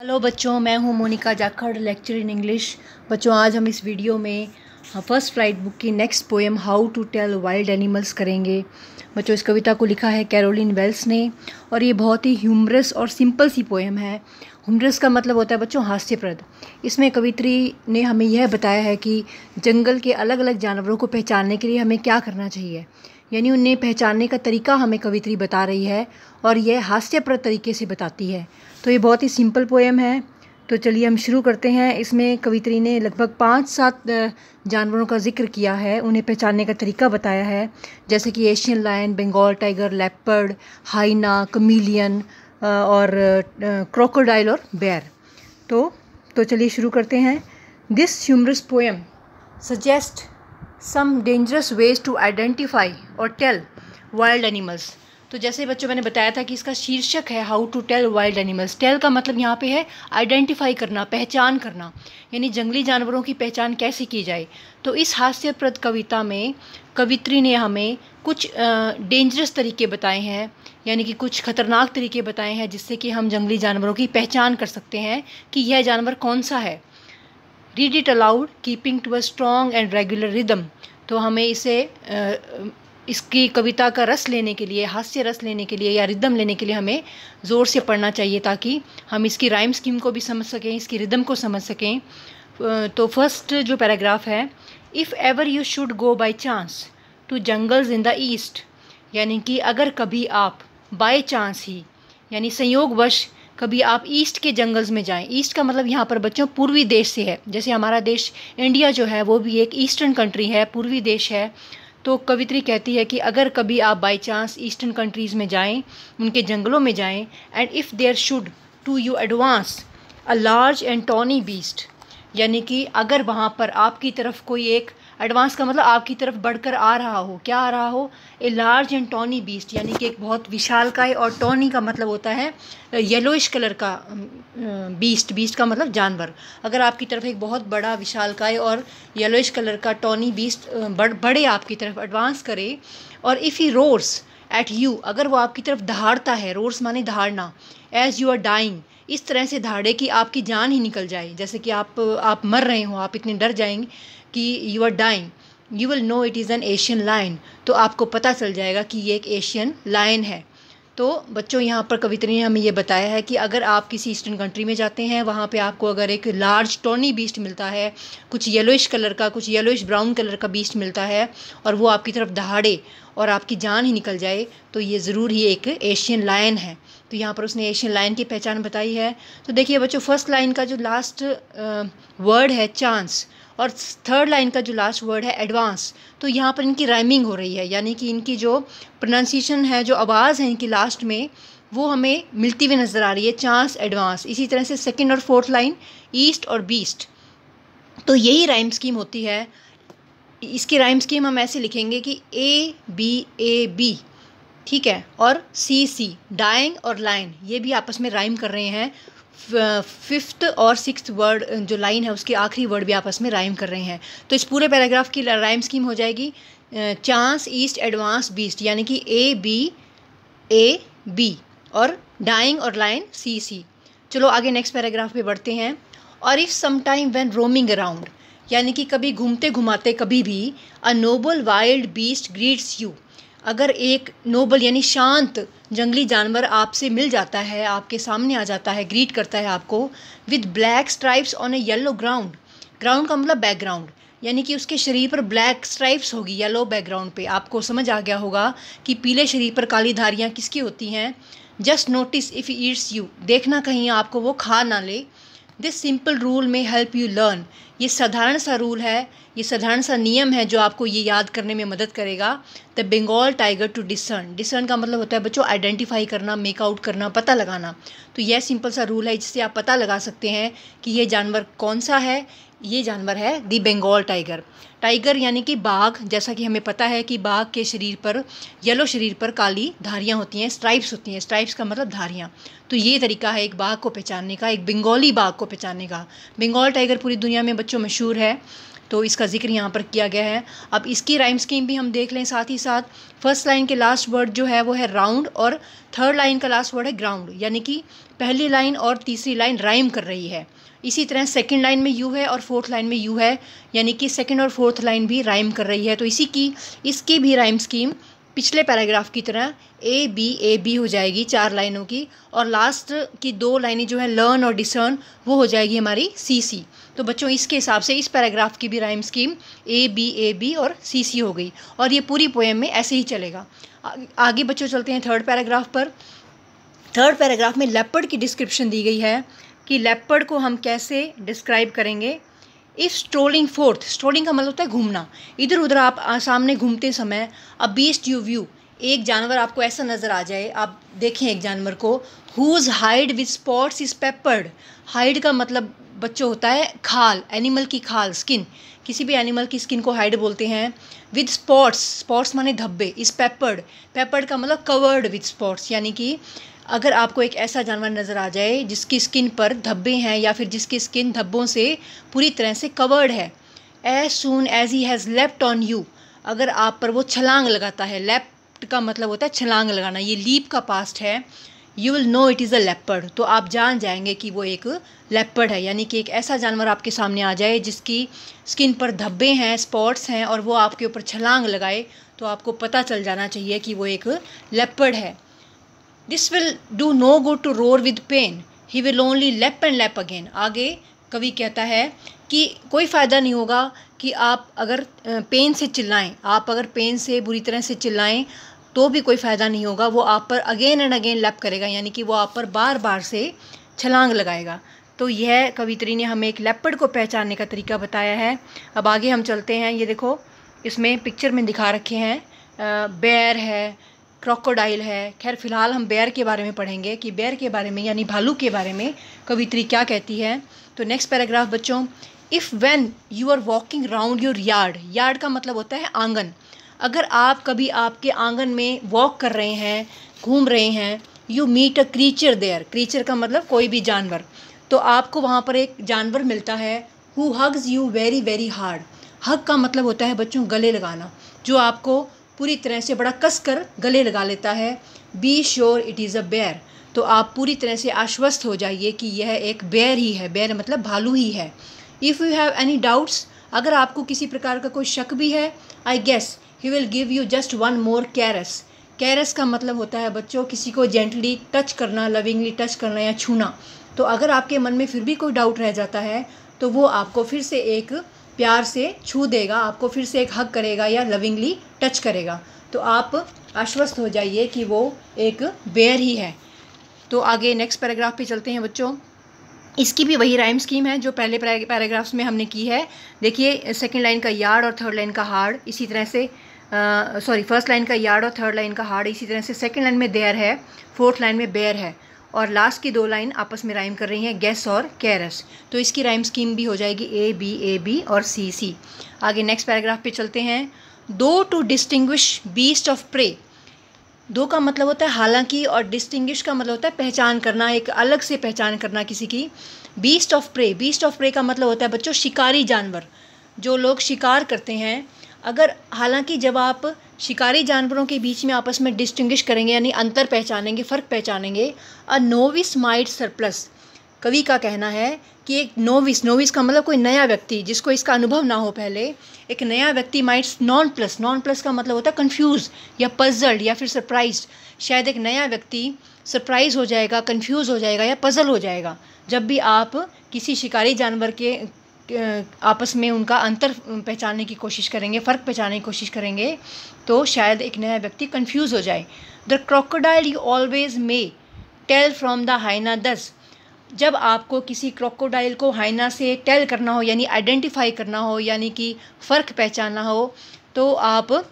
Hello बच्चों, मैं हूं Monika Jakhar, lecture in English. बच्चों, आज हम इस वीडियो में फर्स्ट फ्लाइट बुक की next poem how to tell wild animals करेंगे। बच्चों, इस कविता को लिखा है कैरोलिन वेल्स ने और ये बहुत ही ह्यूमरस और सिंपल सी पोएम है। ह्यूमरस का मतलब होता है बच्चों हास्यप्रद। इसमें कवित्री ने हमें यह बताया है कि जंगल के अलग अलग जानवरों को पहचानने के लिए हमें क्या करना चाहिए, यानी उन्हें पहचानने का तरीका हमें कवित्री बता रही है और यह हास्यप्रद तरीके से बताती है। तो ये बहुत ही सिंपल पोएम है। तो चलिए हम शुरू करते हैं। इसमें कवित्री ने लगभग 5-7 जानवरों का जिक्र किया है, उन्हें पहचानने का तरीका बताया है, जैसे कि Asian lion, Bengal tiger, leopard, hyena, chameleon और क्रोकोडाइल और बेयर। तो चलिए शुरू करते हैं। This humorous poem suggest some dangerous ways to identify और टेल वाइल्ड एनिमल्स। तो जैसे बच्चों मैंने बताया था कि इसका शीर्षक है how to tell wild animals. Tell का मतलब यहाँ पे है आइडेंटिफाई करना, पहचान करना, यानी जंगली जानवरों की पहचान कैसे की जाए। तो इस हास्यप्रद कविता में कवित्री ने हमें कुछ डेंजरस तरीके बताए हैं, यानी कि कुछ खतरनाक तरीके बताए हैं जिससे कि हम जंगली जानवरों की पहचान कर सकते हैं कि यह जानवर कौन सा है। Read it aloud keeping to a strong and regular rhythm. तो हमें इसकी कविता का रस लेने के लिए, हास्य रस लेने के लिए या रिदम लेने के लिए हमें ज़ोर से पढ़ना चाहिए ताकि हम इसकी राइम स्कीम को भी समझ सकें, इसकी रिदम को समझ सकें। तो फर्स्ट जो पैराग्राफ है, if ever you should go by chance to jungles in the east, यानी कि अगर कभी आप बाय चांस ही, यानी संयोगवश कभी आप ईस्ट के जंगल्स में जाएं। ईस्ट का मतलब यहाँ पर बच्चों पूर्वी देश से है। जैसे हमारा देश इंडिया जो है वो भी एक ईस्टर्न कंट्री है, पूर्वी देश है। तो कवित्री कहती है कि अगर कभी आप बाय चांस ईस्टर्न कंट्रीज़ में जाएं, उनके जंगलों में जाएं, and if there should to you advance a large and tawny beast, यानी कि अगर वहाँ पर आपकी तरफ कोई एक, एडवांस का मतलब आपकी तरफ बढ़कर आ रहा हो, क्या आ रहा हो, a large and tawny beast, यानी कि एक बहुत विशालकाय, और टॉनी का मतलब होता है येलोइश कलर का बीस्ट का मतलब जानवर। अगर आपकी तरफ एक बहुत बड़ा विशालकाय और येलोइश कलर का टॉनी बीस्ट बड़े आपकी तरफ एडवांस करे, और if he roars at you, अगर वो आपकी तरफ दहाड़ता है, रोर्स माने दहाड़ना, एज यू आर डाइंग, इस तरह से दहाड़े कि आपकी जान ही निकल जाए, जैसे कि आप मर रहे हो, आप इतने डर जाएंगे कि you are dying, you will know it is an Asian lion, तो आपको पता चल जाएगा कि ये एक एशियन लायन है। तो बच्चों, यहाँ पर कवित्री ने हमें ये बताया है कि अगर आप किसी ईस्टर्न कंट्री में जाते हैं, वहाँ पे आपको अगर एक लार्ज टॉनी बीस्ट मिलता है, कुछ येलोइश कलर का, कुछ येलोइश ब्राउन कलर का बीस्ट मिलता है, और वो आपकी तरफ दहाड़े और आपकी जान ही निकल जाए, तो ये ज़रूर ही एक एशियन लायन है। तो यहाँ पर उसने एशियन लायन की पहचान बताई है। तो देखिए बच्चों, फर्स्ट लाइन का जो लास्ट वर्ड है चांस, और थर्ड लाइन का जो लास्ट वर्ड है एडवांस, तो यहाँ पर इनकी राइमिंग हो रही है, यानी कि इनकी जो प्रोनाउंसिएशन है, जो आवाज़ है इनकी लास्ट में, वो हमें मिलती हुई नज़र आ रही है, चांस एडवांस। इसी तरह से सेकंड और फोर्थ लाइन ईस्ट और बीस्ट, तो यही राइम स्कीम होती है। इसकी राइम स्कीम हम ऐसे लिखेंगे कि A B, ठीक है, और C डाइंग और लाइन, ये भी आपस में राइम कर रहे हैं। फिफ्थ और सिक्स्थ वर्ड जो लाइन है उसके आखिरी वर्ड भी आपस में राइम कर रहे हैं। तो इस पूरे पैराग्राफ की राइम स्कीम हो जाएगी चांस ईस्ट एडवांस बीस्ट, यानी कि A B और डाइंग और लाइन C। चलो आगे नेक्स्ट पैराग्राफ पे बढ़ते हैं। और if some time when roaming around, यानी कि कभी घूमते घुमाते कभी भी, a noble wild beast greets you, अगर एक नोबल यानी शांत जंगली जानवर आपसे मिल जाता है, आपके सामने आ जाता है, ग्रीट करता है आपको, with black stripes on A yellow ground, ground का मतलब बैकग्राउंड, यानी कि उसके शरीर पर ब्लैक स्ट्राइप्स होगी येलो बैकग्राउंड पे। आपको समझ आ गया होगा कि पीले शरीर पर काली धारियाँ किसकी होती हैं। Just notice if he eats you, देखना कहीं आपको वो खा ना ले। दिस सिंपल रूल में हेल्प यू लर्न, ये साधारण सा रूल है, ये साधारण सा नियम है जो आपको ये याद करने में मदद करेगा। The Bengal tiger to discern, discern का मतलब होता है बच्चों आइडेंटिफाई करना, मेक आउट करना, पता लगाना। तो यह सिंपल सा रूल है जिससे आप पता लगा सकते हैं कि ये जानवर कौन सा है। ये जानवर है दी बंगाल टाइगर। टाइगर यानी कि बाघ, जैसा कि हमें पता है कि बाघ के शरीर पर, येलो शरीर पर काली धारियाँ होती हैं, स्ट्राइप्स होती हैं, स्ट्राइप्स का मतलब धारियाँ। तो ये तरीका है एक बाघ को पहचानने का, एक बंगाली बाघ को पहचानने का। बंगाल टाइगर पूरी दुनिया में बच्चों मशहूर है, तो इसका जिक्र यहाँ पर किया गया है। अब इसकी राइम स्कीम भी हम देख लें साथ ही साथ। फर्स्ट लाइन के लास्ट वर्ड जो है वो है राउंड, और थर्ड लाइन का लास्ट वर्ड है ग्राउंड, यानी कि पहली लाइन और तीसरी लाइन राइम कर रही है। इसी तरह सेकंड लाइन में यू है और फोर्थ लाइन में यू है, यानी कि सेकंड और फोर्थ लाइन भी राइम कर रही है। तो इसकी भी राइम स्कीम पिछले पैराग्राफ की तरह ए बी हो जाएगी 4 लाइनों की, और लास्ट की 2 लाइनें जो है लर्न और डिसर्न वो हो जाएगी हमारी सी। तो बच्चों इसके हिसाब से इस पैराग्राफ की भी राइम स्कीम ए बी और सी हो गई, और ये पूरी पोएम में ऐसे ही चलेगा। आगे बच्चों चलते हैं थर्ड पैराग्राफ पर। थर्ड पैराग्राफ में लेपर्ड की डिस्क्रिप्शन दी गई है कि लेपर्ड को हम कैसे डिस्क्राइब करेंगे। इफ़ स्ट्रोलिंग फोर्थ, स्ट्रोलिंग का मतलब होता है घूमना, इधर उधर आप सामने घूमते समय, अ बीस्ट यू व्यू, एक जानवर आपको ऐसा नज़र आ जाए, आप देखें एक जानवर को, whose hide with spots is peppered. Hide का मतलब बच्चों होता है खाल, एनिमल की खाल, स्किन, किसी भी एनिमल की स्किन को हाइड बोलते हैं। विद स्पॉट्स, स्पॉट्स माने धब्बे, इज पेपर्ड, पेपर्ड का मतलब कवर्ड विद स्पॉट्स, यानी कि अगर आपको एक ऐसा जानवर नज़र आ जाए जिसकी स्किन पर धब्बे हैं या फिर जिसकी स्किन धब्बों से पूरी तरह से कवर्ड है। As soon as he has left on you, अगर आप पर वो छलांग लगाता है, लेफ्ट का मतलब होता है छलांग लगाना, ये लीप का पास्ट है। You will know it is a leopard, तो आप जान जाएंगे कि वो एक लेपर्ड है, यानी कि एक ऐसा जानवर आपके सामने आ जाए जिसकी स्किन पर धब्बे हैं, स्पॉट्स हैं, और वो आपके ऊपर छलांग लगाए, तो आपको पता चल जाना चाहिए कि वो एक लेपर्ड है। This will do no good to roar with pain, he will only lep and lep again. आगे कवि कहता है कि कोई फ़ायदा नहीं होगा कि आप अगर पेन से चिल्लाएं, आप अगर पेन से बुरी तरह से चिल्लाएं तो भी कोई फ़ायदा नहीं होगा, वो आप पर अगेन एंड अगेन लैप करेगा, यानी कि वो आप पर बार बार से छलांग लगाएगा। तो यह कवित्री ने हमें एक लेपर्ड को पहचानने का तरीका बताया है। अब आगे हम चलते हैं, ये देखो इसमें पिक्चर में दिखा रखे हैं, बेयर है, क्रोकोडाइल है। खैर फ़िलहाल हम बेयर के बारे में पढ़ेंगे कि बेयर के बारे में यानी भालू के बारे में कवित्री क्या कहती है। तो नेक्स्ट पैराग्राफ बच्चों, if when you are walking round your yard, yard का मतलब होता है आंगन, अगर आप कभी आपके आंगन में वॉक कर रहे हैं, घूम रहे हैं, you meet a creature there, creature का मतलब कोई भी जानवर, तो आपको वहाँ पर एक जानवर मिलता है, who hugs you very very hard. Hug का मतलब होता है बच्चों गले लगाना, जो आपको पूरी तरह से बड़ा कस कर गले लगा लेता है। Be sure it is a bear, तो आप पूरी तरह से आश्वस्त हो जाइए कि यह एक बेयर ही है, बेयर मतलब भालू ही है। If you have any doubts, अगर आपको किसी प्रकार का कोई शक भी है, I guess he will give you just one more caress. Caress का मतलब होता है बच्चों किसी को जेंटली टच करना, लविंगली टच करना या छूना। तो अगर आपके मन में फिर भी कोई डाउट रह जाता है तो वो आपको फिर से एक प्यार से छू देगा, आपको फिर से एक हग करेगा या लविंगली टच करेगा, तो आप आश्वस्त हो जाइए कि वो एक बेयर ही है। तो आगे नेक्स्ट पैराग्राफ पे चलते हैं बच्चों। इसकी भी वही राइम स्कीम है जो पहले पैराग्राफ्स में हमने की है। देखिए सेकंड लाइन का यार्ड और थर्ड लाइन का हार्ड, इसी तरह से फर्स्ट लाइन का यार्ड और थर्ड लाइन का हार्ड, इसी तरह से सेकंड लाइन में देयर है, फोर्थ लाइन में बेयर है, और लास्ट की 2 लाइन आपस में राइम कर रही हैं, गेस और कैरस। तो इसकी राइम स्कीम भी हो जाएगी ए बी और सी। आगे नेक्स्ट पैराग्राफ पे चलते हैं। Though to distinguish beast of prey, though का मतलब होता है हालांकि, और डिस्टिंग्विश का मतलब होता है पहचान करना, एक अलग से पहचान करना किसी की। Beast of prey, beast of prey का मतलब होता है बच्चों शिकारी जानवर, जो लोग शिकार करते हैं। अगर हालांकि जब आप शिकारी जानवरों के बीच में आपस में डिस्टिंग्विश करेंगे यानी अंतर पहचानेंगे, फ़र्क पहचानेंगे। अ नोविस माइट सरप्लस, कवि का कहना है कि एक नोविस, नोविस का मतलब कोई नया व्यक्ति जिसको इसका अनुभव ना हो पहले, एक नया व्यक्ति mites non plus, non plus का मतलब होता है कंफ्यूज या पजल्ड या फिर सरप्राइज्ड। शायद एक नया व्यक्ति सरप्राइज हो जाएगा, कंफ्यूज हो जाएगा या पजल हो जाएगा जब भी आप किसी शिकारी जानवर के आपस में उनका अंतर पहचानने की कोशिश करेंगे, फ़र्क पहचानने की कोशिश करेंगे, तो शायद एक नया व्यक्ति कंफ्यूज हो जाए। The crocodile you always may tell from the hyena thus, जब आपको किसी क्रोकोडाइल को हाइना से टेल करना हो यानी आइडेंटिफाई करना हो यानी कि फ़र्क पहचानना हो, तो आप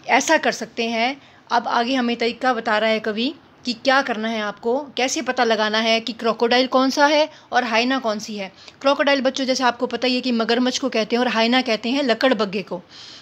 ऐसा कर सकते हैं। अब आगे हमें तरीका बता रहा है कवि कि क्या करना है आपको, कैसे पता लगाना है कि क्रोकोडाइल कौन सा है और हाइना कौन सी है। क्रोकोडाइल बच्चों जैसे आपको पता ही है कि मगरमच्छ को कहते हैं और हाइना कहते हैं लकड़बग्घे को।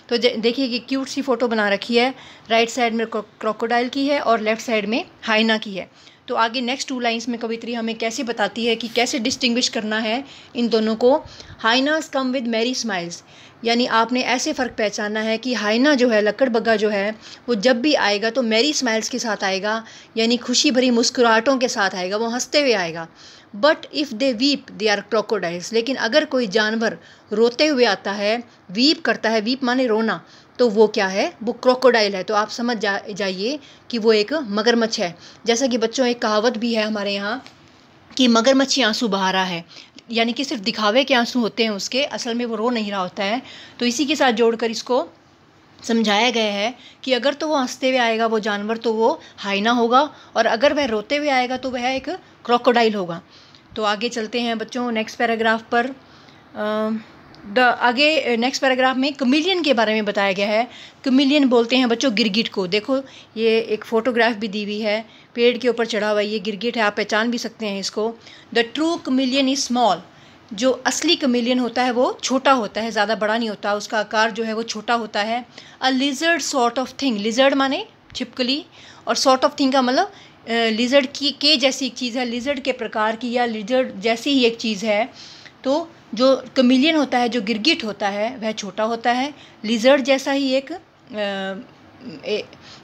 तो देखिए कि क्यूट सी फ़ोटो बना रखी है, राइट साइड में क्रोकोडाइल की है और लेफ़्ट साइड में हाइना की है। तो आगे नेक्स्ट 2 लाइन्स में कवित्री हमें कैसे बताती है कि कैसे डिस्टिंग्विश करना है इन दोनों को। Hyenas come with merry smiles, यानी आपने ऐसे फ़र्क पहचानना है कि हाइना जो है, लकड़बग्गा जो है, वो जब भी आएगा तो मैरी स्माइल्स के साथ आएगा, यानी खुशी भरी मुस्कुराहटों के साथ आएगा, वो हंसते हुए आएगा। But if they weep they are crocodiles, लेकिन अगर कोई जानवर रोते हुए आता है, वीप करता है, वीप माने रोना, तो वो क्या है, वो क्रोकोडाइल है। तो आप समझ जाइए कि वो एक मगरमच्छ है। जैसा कि बच्चों एक कहावत भी है हमारे यहाँ कि मगरमच्छ आंसू बहा रहा है, यानी कि सिर्फ दिखावे के आंसू होते हैं उसके, असल में वो रो नहीं रहा होता है। तो इसी के साथ जोड़कर इसको समझाया गया है कि अगर तो वो हंसते हुए आएगा वो जानवर तो वो हाइना होगा, और अगर वह रोते हुए आएगा तो वह एक क्रोकोडाइल होगा। तो आगे चलते हैं बच्चों नेक्स्ट पैराग्राफ पर। आगे नेक्स्ट पैराग्राफ में कमिलियन के बारे में बताया गया है। कमिलियन बोलते हैं बच्चों गिरगिट को। देखो ये एक फ़ोटोग्राफ भी दी हुई है, पेड़ के ऊपर चढ़ा हुआ है, ये गिरगिट है, आप पहचान भी सकते हैं इसको। The true chameleon is small, जो असली कमिलियन होता है वो छोटा होता है, ज़्यादा बड़ा नहीं होता, उसका आकार जो है वो छोटा होता है। अ lizard sort of thing, lizard माने छिपकली, और सॉर्ट ऑफ थिंग का मतलब लिजर्ड के जैसी एक चीज़ है, लिजर्ड के प्रकार की या लिजर्ड जैसी ही एक चीज़ है। तो जो कमिलियन होता है, जो गिरगिट होता है, वह छोटा होता है, लिजर्ड जैसा ही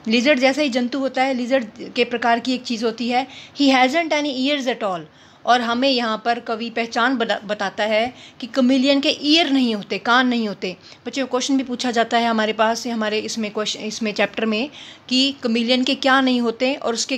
लिजर्ड जैसा ही जंतु होता है, लिजर्ड के प्रकार की एक चीज़ होती है। ही हैज़न्ट एनी ईयर्स एट ऑल, और हमें यहाँ पर कवि पहचान बताता है कि कमिलियन के ईयर नहीं होते, कान नहीं होते। बच्चों क्वेश्चन भी पूछा जाता है हमारे पास से, हमारे इसमें चैप्टर में, कि कमिलियन के क्या नहीं होते और उसके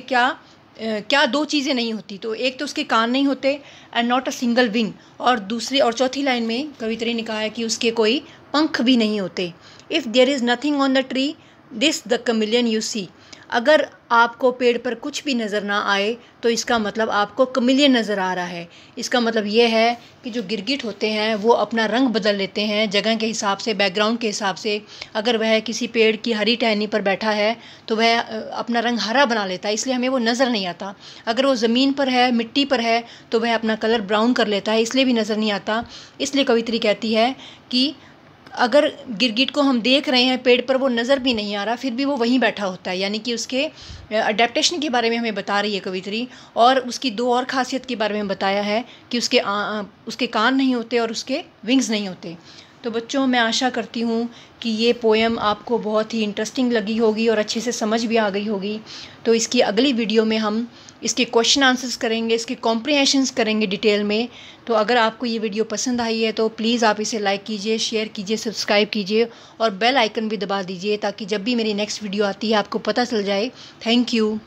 क्या 2 चीज़ें नहीं होती। तो एक तो उसके कान नहीं होते, and not a single wing, और दूसरी और चौथी लाइन में कवित्री ने कहा है कि उसके कोई पंख भी नहीं होते। If there is nothing on the tree this the chameleon you see, अगर आपको पेड़ पर कुछ भी नज़र ना आए तो इसका मतलब आपको कमिलियन नज़र आ रहा है। इसका मतलब ये है कि जो गिरगिट होते हैं वो अपना रंग बदल लेते हैं जगह के हिसाब से, बैकग्राउंड के हिसाब से। अगर वह किसी पेड़ की हरी टहनी पर बैठा है तो वह अपना रंग हरा बना लेता है, इसलिए हमें वो नज़र नहीं आता। अगर वो ज़मीन पर है, मिट्टी पर है, तो वह अपना कलर ब्राउन कर लेता है, इसलिए भी नज़र नहीं आता। इसलिए कवित्री कहती है कि अगर गिरगिट को हम देख रहे हैं पेड़ पर, वो नज़र भी नहीं आ रहा, फिर भी वो वहीं बैठा होता है, यानी कि उसके अडेप्टेशन के बारे में हमें बता रही है कवित्री। और उसकी 2 और खासियत के बारे में बताया है कि उसके कान नहीं होते और उसके विंग्स नहीं होते। तो बच्चों मैं आशा करती हूँ कि ये पोएम आपको बहुत ही इंटरेस्टिंग लगी होगी और अच्छे से समझ भी आ गई होगी। तो इसकी अगली वीडियो में हम इसके क्वेश्चन आंसर्स करेंगे, इसके कॉम्प्रिहेंशंस करेंगे डिटेल में। तो अगर आपको ये वीडियो पसंद आई है तो प्लीज़ आप इसे लाइक कीजिए, शेयर कीजिए, सब्सक्राइब कीजिए और बेल आइकन भी दबा दीजिए, ताकि जब भी मेरी नेक्स्ट वीडियो आती है आपको पता चल जाए। Thank you.